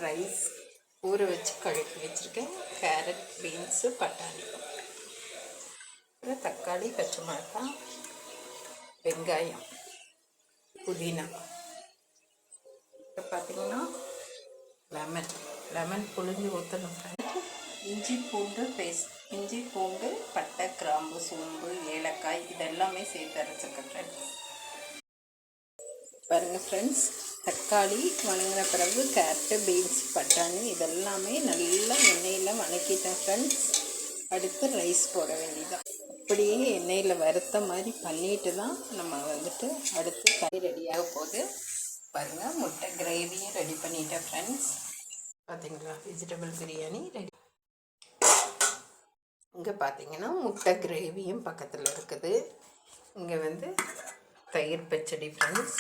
Rice ஊற வச்சு கழுவி வச்சுருக்கேன். கேரட், பீன்ஸு, பட்டாணி, அப்புறம் தக்காளி, பச்சை மிளகாய், வெங்காயம், புதினா. இப்போ பார்த்திங்கன்னா லெமன் புழிஞ்சு ஊற்றணும். இஞ்சி பூண்டு பேஸ்ட், இஞ்சி பூண்டு, பட்டை, கிராம்பு, சோம்பு, ஏலக்காய் இதெல்லாமே சேர்த்து அரைச்சிருக்கேன் ஃப்ரெண்ட்ஸ். பாருங்கள் ஃப்ரெண்ட்ஸ், தக்காளி வணங்கின பிறகு கேரட்டு, பீன்ஸ், பட்டாணி இதெல்லாமே நல்லா எண்ணெயில் வணக்கிட்டேன் ஃப்ரெண்ட்ஸ். அடுத்து ரைஸ் போட வேண்டியதான். அப்படியே எண்ணெயில் வறுத்த மாதிரி பண்ணிட்டு தான் நம்ம வந்துட்டு அடுத்து கறி ரெடியாக போகுது. பாருங்கள், முட்டை கிரேவியும் ரெடி பண்ணிட்டேன் ஃப்ரெண்ட்ஸ். பார்த்தீங்களா, வெஜிடபிள் பிரியாணி ரெடி. இங்கே பார்த்தீங்கன்னா முட்டை கிரேவியும் பக்கத்தில் இருக்குது. இங்கே வந்து தயிர் பச்சடி ஃப்ரெண்ட்ஸ்.